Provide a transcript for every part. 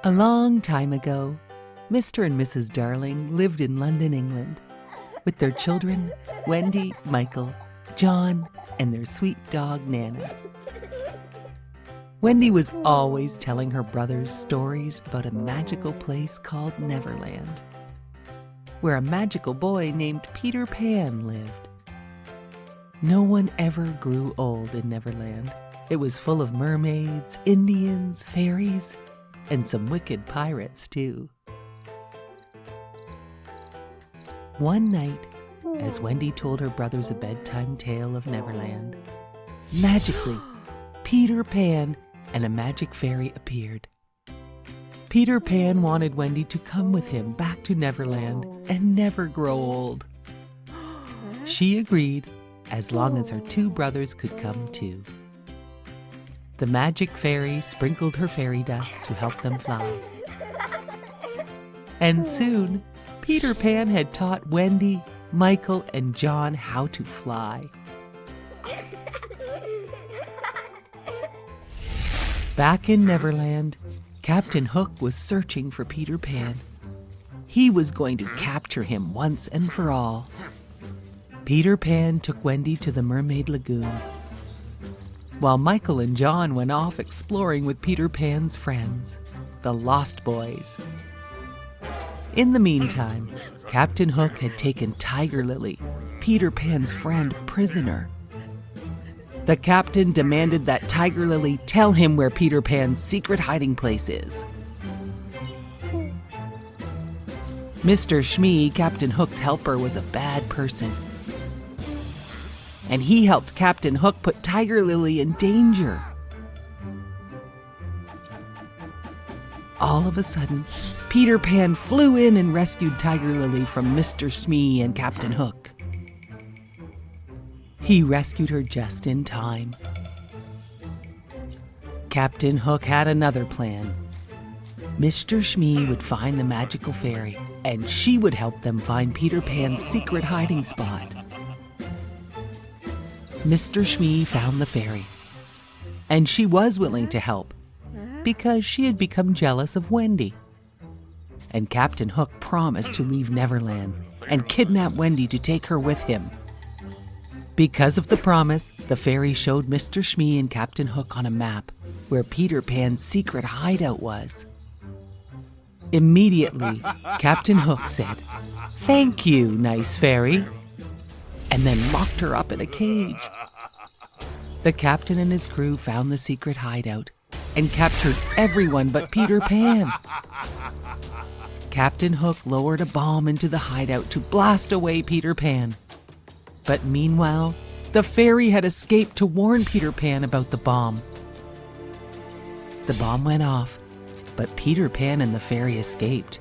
A long time ago, Mr. and Mrs. Darling lived in London, England, with their children, Wendy, Michael, John, and their sweet dog, Nana. Wendy was always telling her brothers stories about a magical place called Neverland, where a magical boy named Peter Pan lived. No one ever grew old in Neverland. It was full of mermaids, Indians, fairies, and some wicked pirates, too. One night, as Wendy told her brothers a bedtime tale of Neverland, magically, Peter Pan and a magic fairy appeared. Peter Pan wanted Wendy to come with him back to Neverland and never grow old. She agreed, as long as her two brothers could come too. The magic fairy sprinkled her fairy dust to help them fly. And soon, Peter Pan had taught Wendy, Michael, and John how to fly. Back in Neverland, Captain Hook was searching for Peter Pan. He was going to capture him once and for all. Peter Pan took Wendy to the Mermaid Lagoon, while Michael and John went off exploring with Peter Pan's friends, the Lost Boys. In the meantime, Captain Hook had taken Tiger Lily, Peter Pan's friend, prisoner. The captain demanded that Tiger Lily tell him where Peter Pan's secret hiding place is. Mr. Shmee, Captain Hook's helper, was a bad person, and he helped Captain Hook put Tiger Lily in danger. All of a sudden, Peter Pan flew in and rescued Tiger Lily from Mr. Smee and Captain Hook. He rescued her just in time. Captain Hook had another plan. Mr. Smee would find the magical fairy, and she would help them find Peter Pan's secret hiding spot. Mr. Smee found the fairy, and she was willing to help because she had become jealous of Wendy. And Captain Hook promised to leave Neverland and kidnap Wendy to take her with him. Because of the promise, the fairy showed Mr. Smee and Captain Hook on a map where Peter Pan's secret hideout was. Immediately, Captain Hook said, "Thank you, nice fairy," and then locked her up in a cage. The captain and his crew found the secret hideout and captured everyone but Peter Pan. Captain Hook lowered a bomb into the hideout to blast away Peter Pan. But meanwhile, the fairy had escaped to warn Peter Pan about the bomb. The bomb went off, but Peter Pan and the fairy escaped.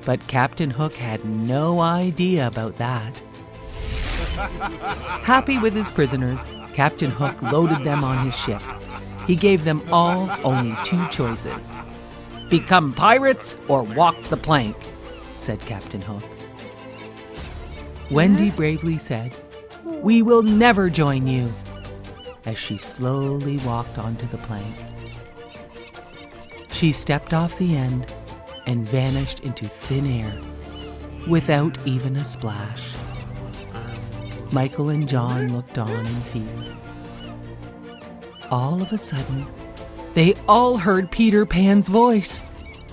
But Captain Hook had no idea about that. Happy with his prisoners, Captain Hook loaded them on his ship. He gave them all only two choices. "Become pirates or walk the plank," said Captain Hook. Wendy bravely said, "We will never join you," as she slowly walked onto the plank. She stepped off the end and vanished into thin air without even a splash. Michael and John looked on in fear. All of a sudden, they all heard Peter Pan's voice.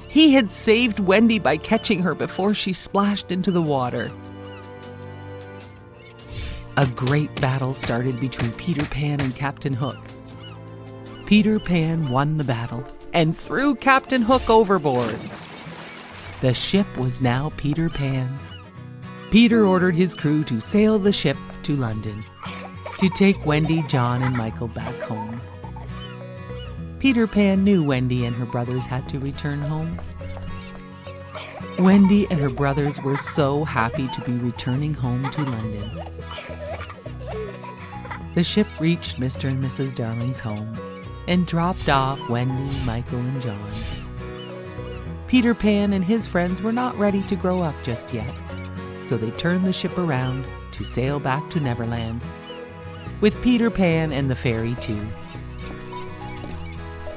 He had saved Wendy by catching her before she splashed into the water. A great battle started between Peter Pan and Captain Hook. Peter Pan won the battle and threw Captain Hook overboard. The ship was now Peter Pan's. Peter ordered his crew to sail the ship to London to take Wendy, John, and Michael back home. Peter Pan knew Wendy and her brothers had to return home. Wendy and her brothers were so happy to be returning home to London. The ship reached Mr. and Mrs. Darling's home and dropped off Wendy, Michael, and John. Peter Pan and his friends were not ready to grow up just yet, so they turned the ship around to sail back to Neverland, with Peter Pan and the fairy too.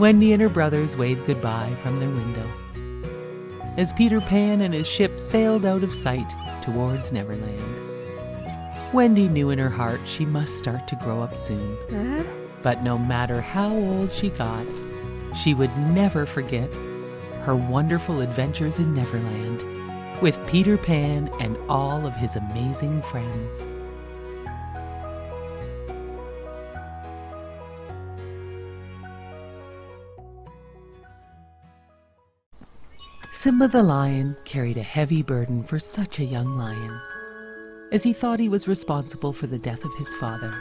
Wendy and her brothers waved goodbye from their window as Peter Pan and his ship sailed out of sight towards Neverland. Wendy knew in her heart she must start to grow up soon. But no matter how old she got, she would never forget her wonderful adventures in Neverland with Peter Pan and all of his amazing friends. Simba the lion carried a heavy burden for such a young lion, as he thought he was responsible for the death of his father.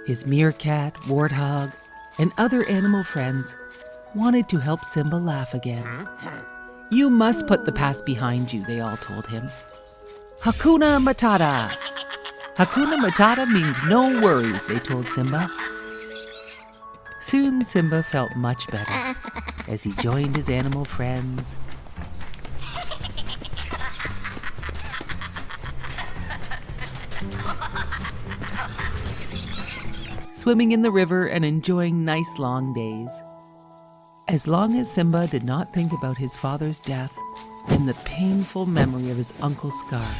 His meerkat, warthog, and other animal friends wanted to help Simba laugh again. "You must put the past behind you," they all told him. "Hakuna Matata." Hakuna Matata means no worries, they told Simba. Soon Simba felt much better as he joined his animal friends. Swimming in the river and enjoying nice long days. As long as Simba did not think about his father's death and the painful memory of his Uncle Scar,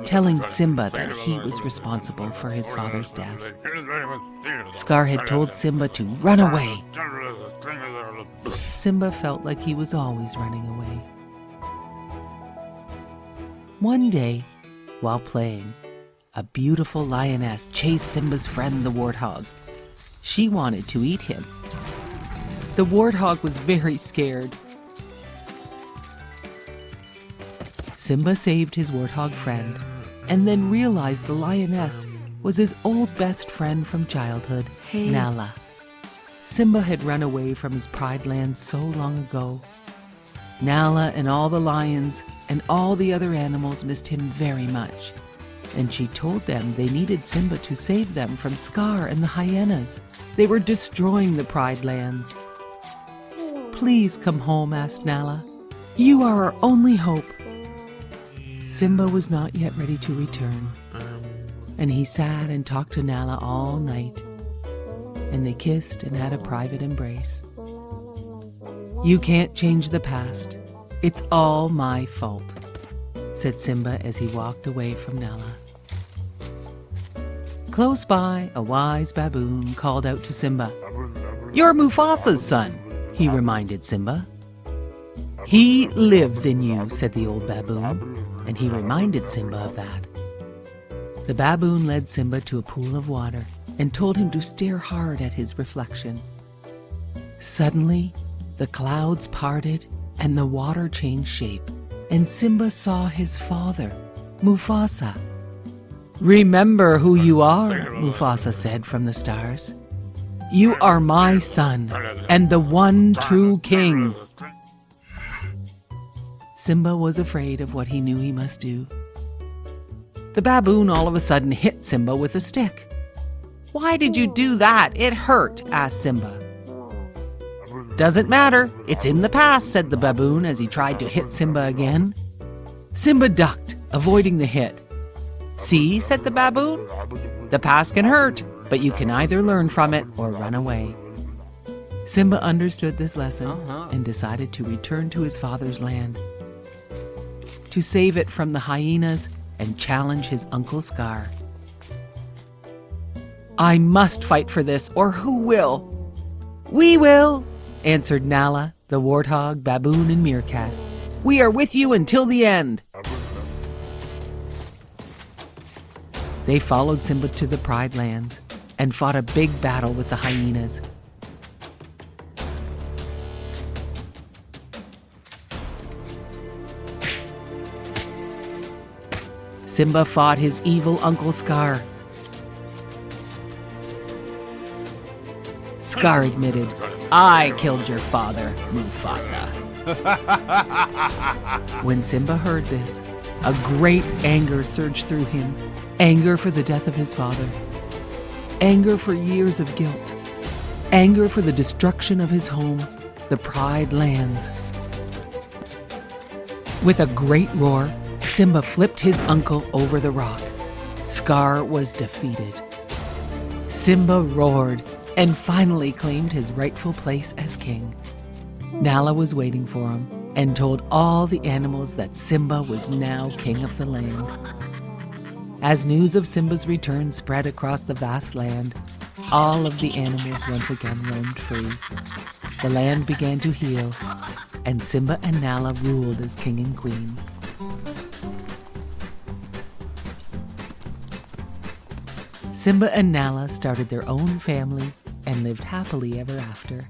telling Simba that he was responsible for his father's death. Scar had told Simba to run away. Simba felt like he was always running away. One day, while playing, a beautiful lioness chased Simba's friend the warthog. She wanted to eat him. The warthog was very scared. Simba saved his warthog friend and then realized the lioness was his old best friend from childhood, Nala. Simba had run away from his Pride Land so long ago. Nala and all the lions and all the other animals missed him very much, and she told them they needed Simba to save them from Scar and the hyenas. They were destroying the Pride Lands. "Please come home," asked Nala. "You are our only hope." Simba was not yet ready to return, and he sat and talked to Nala all night, and they kissed and had a private embrace. "You can't change the past. It's all my fault," said Simba as he walked away from Nala. Close by, a wise baboon called out to Simba. "You're Mufasa's son," he reminded Simba. "He lives in you," said the old baboon, and he reminded Simba of that. The baboon led Simba to a pool of water and told him to stare hard at his reflection. Suddenly, the clouds parted and the water changed shape, and Simba saw his father, Mufasa. "Remember who you are," Mufasa said from the stars. "You are my son and the one true king." Simba was afraid of what he knew he must do. The baboon all of a sudden hit Simba with a stick. "Why did you do that? It hurt," asked Simba. "Doesn't matter. It's in the past," said the baboon as he tried to hit Simba again. Simba ducked, avoiding the hit. "See," said the baboon, "the past can hurt, but you can either learn from it or run away." Simba understood this lesson and decided to return to his father's land, to save it from the hyenas and challenge his Uncle Scar. "I must fight for this, or who will?" "We will," answered Nala, the warthog, baboon, and meerkat. "We are with you until the end." They followed Simba to the Pride Lands and fought a big battle with the hyenas. Simba fought his evil Uncle Scar. Scar admitted, "I killed your father, Mufasa." When Simba heard this, a great anger surged through him. Anger for the death of his father. Anger for years of guilt. Anger for the destruction of his home, the Pride Lands. With a great roar, Simba flipped his uncle over the rock. Scar was defeated. Simba roared and finally claimed his rightful place as king. Nala was waiting for him and told all the animals that Simba was now king of the land. As news of Simba's return spread across the vast land, all of the animals once again roamed free. The land began to heal, and Simba and Nala ruled as king and queen. Simba and Nala started their own family and lived happily ever after.